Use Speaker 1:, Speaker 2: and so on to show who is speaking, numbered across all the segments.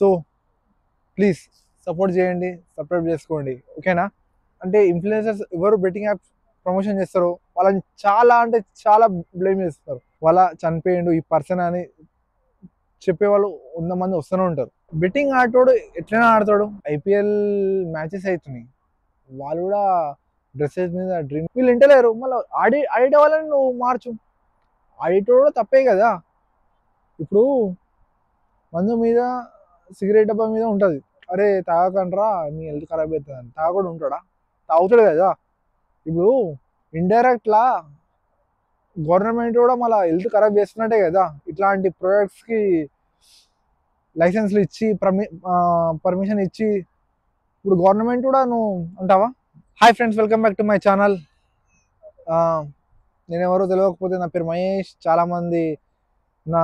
Speaker 1: So please support చేయండి, subscribe చేసుకోండి, ఓకేనా? అంటే ఇన్ఫ్లుయెన్సర్స్ ఎవరు బెట్టింగ్ యాప్ ప్రమోషన్ చేస్తారో వాళ్ళని చాలా అంటే చాలా బ్లేమ్ చేస్తారు. వాళ్ళ చనిపోయిండు ఈ పర్సన్ అని చెప్పేవాళ్ళు 100 మంది వస్తూనే ఉంటారు. బెట్టింగ్ ఆడతాడు ఎట్లైనా ఆడతాడు. ఐపీఎల్ మ్యాచెస్ అవుతున్నాయి, వాళ్ళు కూడా డ్రెస్సెస్ మీద డ్రీమ్ వీళ్ళు వింటలేరు. మళ్ళీ ఆడే వాళ్ళని నువ్వు మార్చు, ఆడేటోడు కూడా తప్పే కదా. ఇప్పుడు మందు మీద సిగరెట్ డబ్బా మీద ఉంటుంది, అరే తాగకండ్రా మీ హెల్త్ ఖరాబ్ అవుతుంది అని. తాగకుండా ఉంటాడా? తాగుతాడు కదా. ఇప్పుడు ఇండైరెక్ట్లా గవర్నమెంట్ కూడా మళ్ళీ హెల్త్ ఖరాబ్ చేస్తున్నట్టే కదా ఇట్లాంటి ప్రొడక్ట్స్కి లైసెన్స్లు ఇచ్చి పర్మిషన్ ఇచ్చి. ఇప్పుడు గవర్నమెంట్ కూడా నువ్వు అంటావా? Hi friends, welcome back to my channel. నేను ఎవరో తెలియకపోతే నా పేరు మహేష్. చాలామంది నా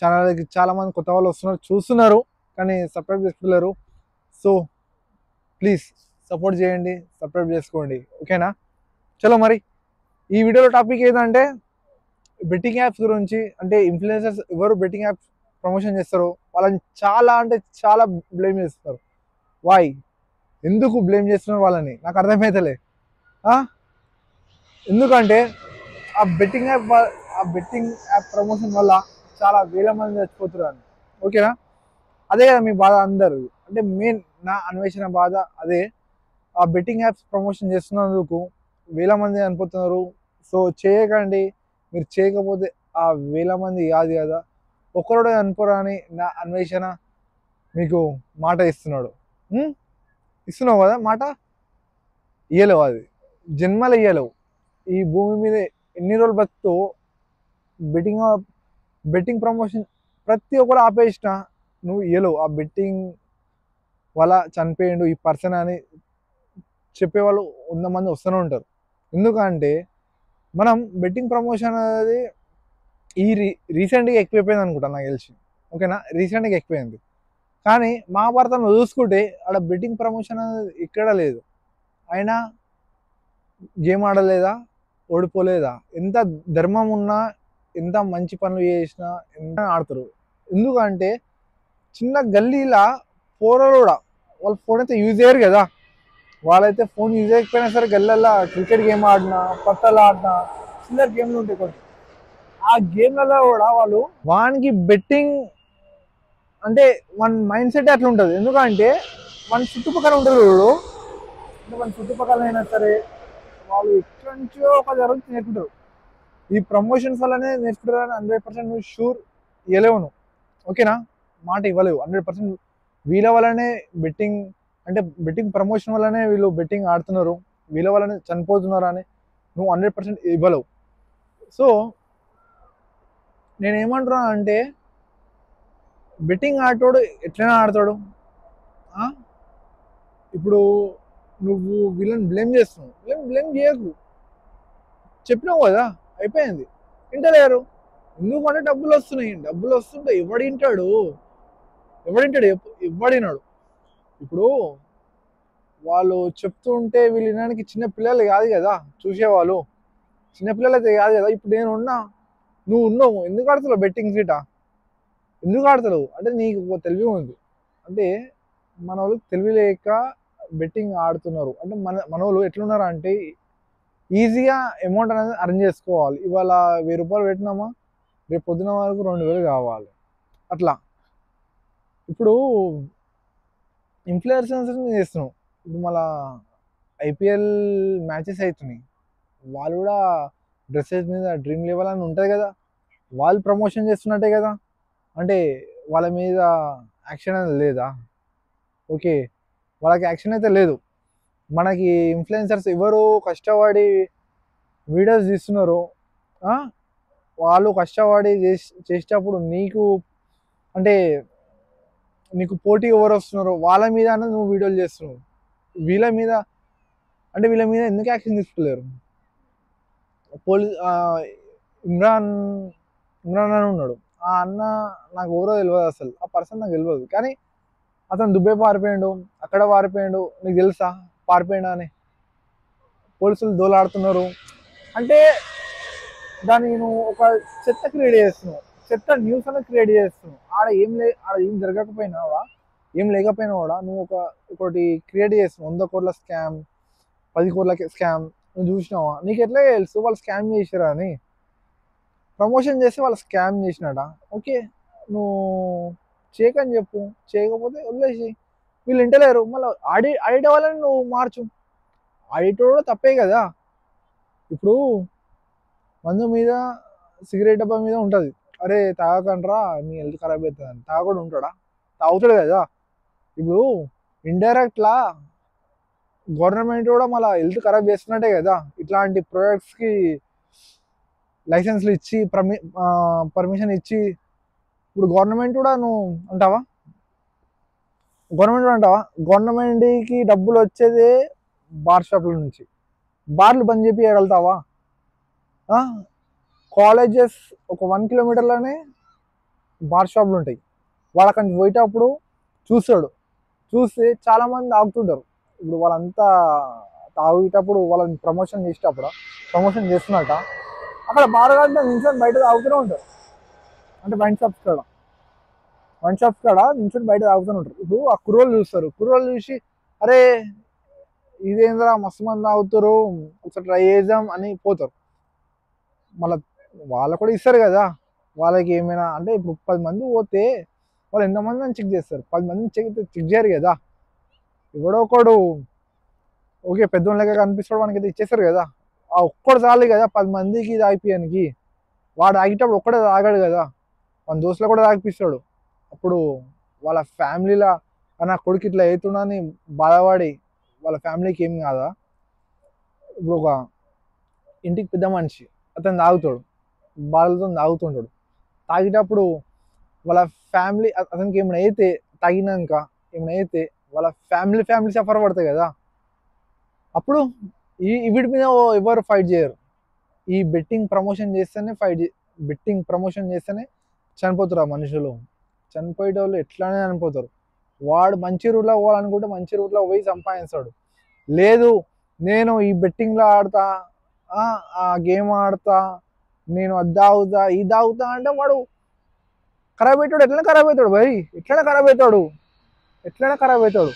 Speaker 1: ఛానల్కి చాలామంది కొత్త వాళ్ళు వస్తున్నారు, చూస్తున్నారు, కానీ సబ్స్క్రైబ్ చేసుకోలేరు. సో ప్లీజ్ సపోర్ట్ చేయండి, సబ్స్క్రైబ్ చేసుకోండి, ఓకేనా? చలో మరి ఈ వీడియోలో టాపిక్ ఏంటంటే బెట్టింగ్ యాప్స్ గురించి. అంటే ఇన్ఫ్లుయెన్సర్స్ ఎవరు బెట్టింగ్ యాప్స్ ప్రమోషన్ చేస్తారో వాళ్ళని చాలా అంటే చాలా బ్లేమ్ చేస్తారు. వాయ్, ఎందుకు బ్లేమ్ చేస్తున్నారు వాళ్ళని నాకు అర్థమవుతలే. ఎందుకంటే ఆ బెట్టింగ్ యాప్ ప్రమోషన్ వల్ల చాలా వేల మంది చచ్చిపోతున్నారు, ఓకేనా? అదే కదా మీ బాధ అందరు. అంటే మెయిన్ నా అన్వేషణ బాధ అదే. ఆ బెట్టింగ్ యాప్స్ ప్రమోషన్ చేస్తున్నందుకు వేల మంది చనిపోతున్నారు. సో చేయకండి. మీరు చేయకపోతే ఆ వేల మంది కాదు కదా, ఒక్కరోడే చనిపోరా అని నా అన్వేషణ మీకు మాట ఇస్తున్నాడు. ఇస్తున్నావు కదా మాట, ఇయ్యలేవు, అది జన్మలు ఇయ్యలేవు. ఈ భూమి మీద ఎన్ని రోజులు బతుకుతూ బెట్టింగ్ ప్రమోషన్ ప్రతి ఒక్కరు ఆపేసిన నువ్వు ఇయ్యలేవు. ఆ బెట్టింగ్ వల్ల చనిపోయిండు ఈ పర్సన్ అని చెప్పేవాళ్ళు 100 మంది వస్తూనే ఉంటారు. ఎందుకంటే మనం బెట్టింగ్ ప్రమోషన్ అనేది రీసెంట్గా ఎక్కువైపోయింది అనుకుంటా నాకు తెలిసి, ఓకేనా? రీసెంట్గా ఎక్కువైంది. కానీ మహాభారతంలో చూసుకుంటే ఆడ బెట్టింగ్ ప్రమోషన్ అనేది ఇక్కడ లేదు. అయినా గేమ్ ఆడలేదా, ఓడిపోలేదా? ఎంత ధర్మం ఉన్నా, ఎంత మంచి పనులు చేసినా ఎంత ఆడతారు. ఎందుకంటే చిన్న గల్లీలా ఫోన్లు కూడా వాళ్ళు ఫోన్ అయితే యూజ్ చేయరు కదా. వాళ్ళైతే ఫోన్ యూజ్ చేయకపోయినా సరే గల్లల్లో క్రికెట్ గేమ్ ఆడినా, పట్టలు ఆడినా, చిల్లర గేమ్లు ఉంటాయి కొన్ని. ఆ గేమ్లలో కూడా వాళ్ళు వానికి బెట్టింగ్ అంటే మన మైండ్ సెట్ అట్లా ఉంటుంది. ఎందుకంటే మన చుట్టుపక్కల ఉంటుంది వీడు. అంటే మన చుట్టుపక్కల అయినా సరే వాళ్ళు ఎక్కడి నుంచో ఒక జరుగుతూ నేర్చుకుంటారు. ఈ ప్రమోషన్స్ వల్లనే నేర్చుకుంటారు అని 100% నువ్వు షూర్ ఇవ్వలేవు నువ్వు, ఓకేనా? మాట ఇవ్వలేవు 100%. వీళ్ళ వల్లనే బెట్టింగ్ ప్రమోషన్ వల్లనే వీళ్ళు బెట్టింగ్ ఆడుతున్నారు, వీళ్ళ వల్లనే చనిపోతున్నారు అని నువ్వు 100% ఇవ్వలేవు. సో నేనేమంటున్నా అంటే బెట్టింగ్ ఆడతాడు ఎట్లైనా ఆడతాడు. ఇప్పుడు నువ్వు వీళ్ళని బ్లేమ్ చేస్తున్నావు, బ్లేమ్ చేయకు. చెప్పినావు కదా, అయిపోయింది. వింటలేరు. ఎందుకంటే డబ్బులు వస్తుంటే ఎవడింటాడు? ఎవడినాడు? ఇప్పుడు వాళ్ళు చెప్తుంటే వీళ్ళు వినడానికి చిన్న పిల్లలు కాదు కదా చూసేవాళ్ళు, చిన్న పిల్లలు అయితే కాదు కదా. ఇప్పుడు నేను ఉన్నా, నువ్వు ఉన్నావు, ఎందుకు ఆడతావు బెట్టింగ్ సీటా? ఎందుకు ఆడతావు? అంటే నీకు ఒక తెలివి ఉంది. అంటే మన వాళ్ళు తెలివి లేక బెట్టింగ్ ఆడుతున్నారు. అంటే మన వాళ్ళు ఎట్లున్నారు అంటే ఈజీగా అమౌంట్ అనేది అరేంజ్ చేసుకోవాలి. ఇవాళ 1000 రూపాయలు పెట్టినామా, రేపు పొద్దున వరకు 2000 కావాలి అట్లా. ఇప్పుడు ఇన్ఫ్లుయెన్సర్స్ చేస్తున్నాం. ఇప్పుడు మళ్ళా ఐపీఎల్ మ్యాచెస్ అవుతున్నాయి, వాళ్ళు కూడా డ్రెస్సెస్ మీద డ్రీమ్ లెవెల్ అని ఉంటుంది కదా, వాళ్ళు ప్రమోషన్ చేస్తున్నట్టే కదా. అంటే వాళ్ళ మీద యాక్షన్ అనేది లేదా? ఓకే, వాళ్ళకి యాక్షన్ అయితే లేదు. మనకి ఇన్ఫ్లుయెన్సర్స్ ఎవరు కష్టపడి వీడియోస్ తీస్తున్నారు, వాళ్ళు కష్టపడి చేసేటప్పుడు అంటే నీకు పోటీ ఎవరు వస్తున్నారు వాళ్ళ మీద నువ్వు వీడియోలు చేస్తున్నావు. వీళ్ళ మీద ఎందుకు యాక్షన్ తీసుకోలేరు? ఇమ్రాన్ అని ఉన్నాడు. ఆ అన్న నాకు ఎవరో తెలియదు, అసలు ఆ పర్సన్ నాకు తెలియదు. కానీ అతను దుబాయ్ పారిపోయాడు, అక్కడ పారిపోయాడు. నీకు తెలుసా పారిపోయాడు అని? పోలీసులు దోలాడుతున్నారు. అంటే దాన్ని నువ్వు ఒక చెత్త క్రియేట్ చేస్తున్నావు. చెత్త న్యూస్ అనేది క్రియేట్ చేస్తున్నావు. ఆడ ఏం జరగకపోయినా కూడా, ఏం లేకపోయినా కూడా నువ్వు ఒకటి క్రియేట్ చేస్తున్నావు. 100 కోట్ల స్కామ్, 10 కోట్ల స్కామ్. నువ్వు చూసినావా? నీకు ఎట్లా తెలుసు వాళ్ళు స్కామ్ చేసిరా అని? ప్రమోషన్ చేసి వాళ్ళు స్కామ్ చేసినాడ? ఓకే, నువ్వు చేయకని చెప్పు, చేయకపోతే వదిలేసి. వీళ్ళు వింటలేరు, మళ్ళీ ఆడిట్ అవ్వాలని నువ్వు మార్చు. ఆడిట్ కూడా తప్పే కదా. ఇప్పుడు మందు మీద, సిగరెట్ డబ్బా మీద ఉంటుంది, అరే తాగకండ్రా మీ హెల్త్ ఖరాబ్ అవుతుంది అని. తాగకుండా ఉంటాడా? తాగుతాడు కదా. ఇప్పుడు ఇండైరెక్ట్లా గవర్నమెంట్ కూడా మళ్ళీ హెల్త్ ఖరాబ్ చేస్తున్నట్టే కదా ఇట్లాంటి ప్రొడక్ట్స్కి లైసెన్స్లు ఇచ్చి పర్మిషన్ ఇచ్చి. ఇప్పుడు గవర్నమెంట్ కూడా నువ్వు అంటావా? గవర్నమెంట్కి డబ్బులు వచ్చేదే బార్ షాప్ల నుంచి. బార్లు బంద్ చేపియగలుగుతావా? కాలేజెస్ ఒక 1 కిలోమీటర్లోనే బార్ షాప్లు ఉంటాయి. వాళ్ళకి పోయేటప్పుడు చూస్తే చాలామంది తాగుతుంటారు. ఇప్పుడు వాళ్ళంతా తాగేటప్పుడు వాళ్ళని ప్రమోషన్ చేస్తున్నట్ట అక్కడ బార్ గంట నిల్చొని బయట తాగుతూనే ఉంటారు. అంటే వైన్ షాప్స్ కాడ నిల్చొని బయట తాగుతూనే ఉంటారు. ఇప్పుడు ఆ కుర్రోళ్ళు చూస్తారు, కుర్రోళ్ళు చూసి అరే ఇదేంద్రా మస్తు మంది తాగుతారు, ఒకసారి ట్రై చేద్దాం అని పోతారు. మళ్ళీ వాళ్ళు కూడా ఇస్తారు కదా. వాళ్ళకి ఏమైనా అంటే ఇప్పుడు 10 మంది పోతే వాళ్ళు ఎంతమంది అని చెక్ చేస్తారు? 10 మంది చెక్ చేయరు కదా. ఎవడో ఒకడు ఓకే పెద్దోళ్ళగా కనిపిస్తాడు, మనకైతే ఇచ్చేస్తారు కదా. ఆ ఒక్కడు చాలు కదా 10 మందికి తాగిపియడానికి. వాడు తాగేటప్పుడు ఒక్కడే తాగాడు కదా, మన దోస్తులు కూడా తాగిపిస్తాడు. అప్పుడు వాళ్ళ ఫ్యామిలీలో నా కొడుకు ఇట్లా అవుతుండని బాధపడి వాళ్ళ ఫ్యామిలీకి ఏం కాదా? ఇప్పుడు ఒక ఇంటికి పెద్ద మనిషి అతను తాగుతాడు, బాధలతో తాగుతుంటాడు. తాగేటప్పుడు వాళ్ళ ఫ్యామిలీ అతనికి ఏమైనా అయితే, తాగినాక ఏమైనా అయితే వాళ్ళ ఫ్యామిలీ సఫర్ పడతాయి కదా. అప్పుడు వీటి మీద ఎవరు ఫైట్ చేయరు. ఈ బెట్టింగ్ ప్రమోషన్ చేస్తేనే చనిపోతారు ఆ మనుషులు. చనిపోయే వాళ్ళు ఎట్లానే చనిపోతారు. వాడు మంచి రూట్లో పోవాలనుకుంటే మంచి రూట్లో పోయి సంపాదిస్తాడు. లేదు నేను ఈ బెట్టింగ్లో ఆడతా, ఆ గేమ్ ఆడతా, నేను అది తాగుతా ఇది తాగుతా అంటే వాడు ఖరాబ్ అవుతాడు. ఎట్లనే ఖరాబ్ అవుతాడు.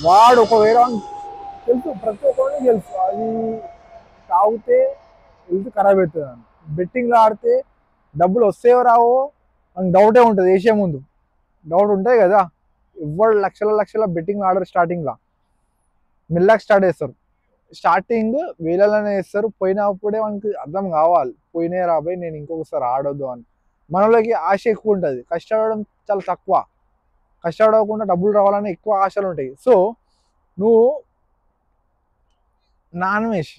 Speaker 1: వాడు ఒకవేళ తెలుసు, ప్రతి ఒక్కరికి తెలుసు అది తాగితే హెల్త్ ఖరాబ్ అవుతుంది అని. బెట్టింగ్లో ఆడితే డబ్బులు వస్తాయో రావో అని డౌటే ఉంటుంది. వేసే ముందు డౌట్ ఉంటాయి కదా. ఎవరు లక్షల బెట్టింగ్ ఆడరు. స్టార్టింగ్లో మెల్లగా స్టార్ట్ చేస్తారు. స్టార్టింగ్ వేలలోనే వేస్తారు. పోయినప్పుడే మనకి అర్థం కావాలి, పోయినాయి రాబోయి నేను ఇంకొకసారి ఆడొద్దు అని. మనలోకి ఆశ ఎక్కువ ఉంటుంది, కష్టపడడం చాలా తక్కువ. కష్టపడకుండా డబ్బులు రావాలని ఎక్కువ ఆశలు ఉంటాయి. సో నువ్వు నాన్ వెజ్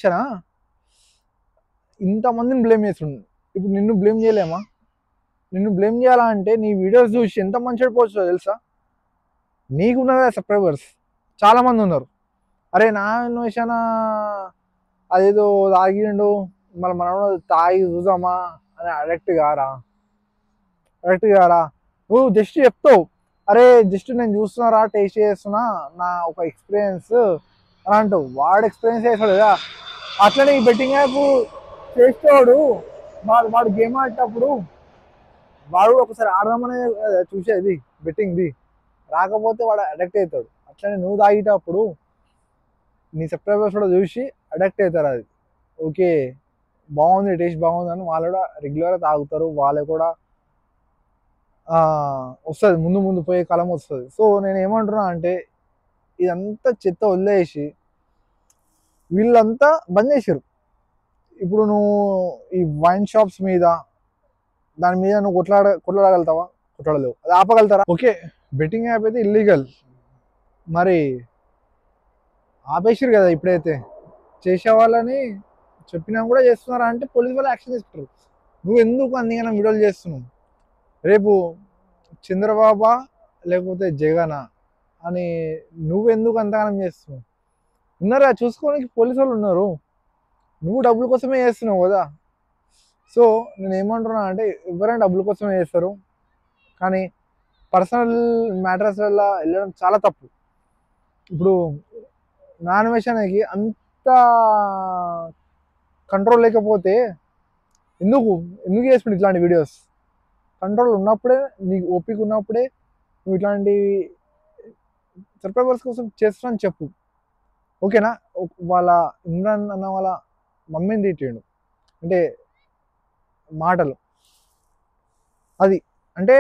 Speaker 1: అనా ఇంతమందిని బ్లేమ్ చేస్తుండు. ఇప్పుడు నిన్ను బ్లేమ్ చేయలేమా? నిన్ను బ్లేమ్ చేయాలంటే నీ వీడియోస్ చూసి ఎంత మంచి చెడిపోవచ్చో తెలుసా? నీకున్నదా సబ్స్క్రైబర్స్ చాలామంది ఉన్నారు. అరే నా అన్వేషణ అదేదో తాగిండు, మళ్ళీ మనం తాగి చూద్దామా అని అడక్ట్ కారా? నువ్వు జస్ట్ చెప్తావు, అరే జస్ట్ నేను చూస్తున్నారా, టేస్ట్ చేస్తున్నా, నా ఒక ఎక్స్పీరియన్స్ అని అంటావు. వాడు ఎక్స్పీరియన్స్ చేస్తాడు కదా. అట్లనే ఈ బెట్టింగ్ యాప్ చేస్తాడు. వాడు గేమ్ ఆడేటప్పుడు వాడు ఒకసారి ఆడదామనే చూసేది బెట్టింగ్ది, రాకపోతే వాడు అడక్ట్ అవుతాడు. అట్లనే నువ్వు తాగేటప్పుడు నీ సబ్స్క్రైబర్స్ కూడా చూసి అడక్ట్ అవుతారు. అది ఓకే బాగుంది, టేస్ట్ బాగుంది అని వాళ్ళు కూడా రెగ్యులర్గా తాగుతారు. వాళ్ళు కూడా వస్తుంది, ముందు పోయే కాలం వస్తుంది. సో నేను ఏమంటున్నా అంటే ఇదంతా చెత్త వదిలేసి వీళ్ళంతా బంద్ చేసారు. ఇప్పుడు నువ్వు ఈ వైన్ షాప్స్ మీద దాని మీద నువ్వు కొట్లాడగలుగుతావా? కొట్లాడలేవు. అది ఆపగలుగుతారా? ఓకే బెట్టింగ్ యాప్ అయితే ఇల్లీగల్, మరి ఆపేసారు కదా. ఇప్పుడైతే చేసే వాళ్ళని చెప్పినా కూడా చేస్తున్నారా అంటే పోలీసు వాళ్ళు యాక్షన్ తీసుకుంటారు. నువ్వు ఎందుకు అందుకైనా వీడియోలు చేస్తున్నావు? రేపు చంద్రబాబా లేకపోతే జగనా అని నువ్వెందుకు అంతగానం చేస్తున్నావు? ఉన్నారా చూసుకోవడానికి పోలీసు వాళ్ళు ఉన్నారు. నువ్వు డబ్బుల కోసమే చేస్తున్నావు కదా. సో నేను ఏమంటున్నా అంటే ఎవరైనా డబ్బుల కోసమే చేస్తారు, కానీ పర్సనల్ మ్యాటర్స్ వల్ల వెళ్ళడం చాలా తప్పు. ఇప్పుడు నాన్ వెజ్ అనేది అంత కంట్రోల్ లేకపోతే ఎందుకు ఎందుకు చేస్తున్నాడు ఇట్లాంటి వీడియోస్? కంట్రోల్ ఉన్నప్పుడే, నీకు ఓపిక ఉన్నప్పుడే నువ్వు ఇట్లాంటి సబ్స్క్రైబర్స్ కోసం చేస్తున్నాను చెప్పు, ఓకేనా? వాళ్ళ ఇమ్రాన్ అన్న వాళ్ళ మమ్మీని తిట్టిండు అంటే మాటలు, అది అంటే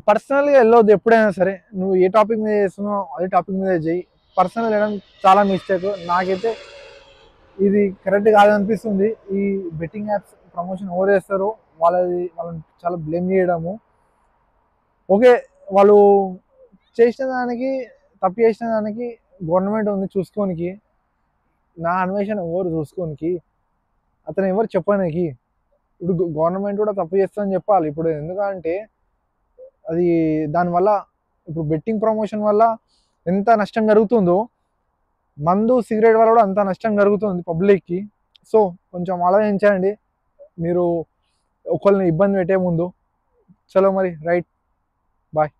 Speaker 1: పర్సనల్గా వెళ్ళొద్దు ఎప్పుడైనా సరే. నువ్వు ఏ టాపిక్ మీద చేస్తున్నావు అదే టాపిక్ మీద చేయి. పర్సనల్ వెళ్ళడం చాలా మిస్టేక్. నాకైతే ఇది కరెక్ట్ కాదనిపిస్తుంది. ఈ బెట్టింగ్ యాప్స్ ప్రమోషన్ ఎవరు చేస్తారో వాళ్ళని చాలా బ్లేమ్ చేయడము. ఓకే, వాళ్ళు చేసిన దానికి, తప్పు చేసిన దానికి గవర్నమెంట్ ఉంది చూసుకోనికి. నా అన్వేషణ ఎవరు చూసుకోనికి, అతను ఎవరు చెప్పడానికి. ఇప్పుడు గవర్నమెంట్ కూడా తప్పు చేస్తుందని చెప్పాలి ఇప్పుడు. ఎందుకంటే అది దానివల్ల ఇప్పుడు బెట్టింగ్ ప్రమోషన్ వల్ల ఎంత నష్టం జరుగుతుందో, మందు సిగరెట్ వల్ల కూడా అంత నష్టం జరుగుతుంది పబ్లిక్కి. సో కొంచెం ఆలోచించండి మీరు ఒకళ్ళని ఇబ్బంది పెట్టే ముందు. చలో మరి, రైట్, బాయ్.